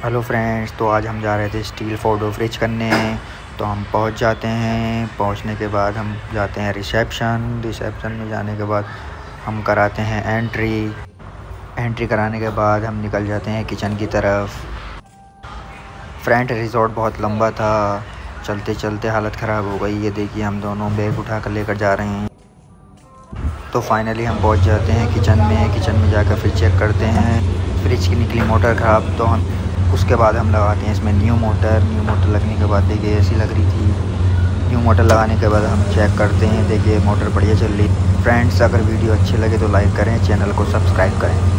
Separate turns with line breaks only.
Hello friends, तो आज हम जा रहे थे स्टील फ़ोटो फ्रिज करने। तो हम पहुंच जाते हैं। पहुंचने के बाद हम जाते हैं रिसेप्शन में जाने के बाद हम कराते हैं एंट्री कराने के बाद हम निकल जाते हैं किचन की तरफ। फ्रंट रिज़ॉर्ट बहुत लंबा था, चलते चलते हालत ख़राब हो गई। ये देखिए, हम दोनों बैग उठा कर लेकर जा रहे हैं। तो फाइनली हम पहुंच जाते हैं किचन में जाकर फिर चेक करते हैं। फ्रिज की निकली मोटर ख़राब, तो हम उसके बाद हम लगाते हैं इसमें न्यू मोटर लगने के बाद देखिए ऐसी लग रही थी। न्यू मोटर लगाने के बाद हम चेक करते हैं, देखिए मोटर बढ़िया चल रही। फ्रेंड्स, अगर वीडियो अच्छी लगे तो लाइक करें, चैनल को सब्सक्राइब करें।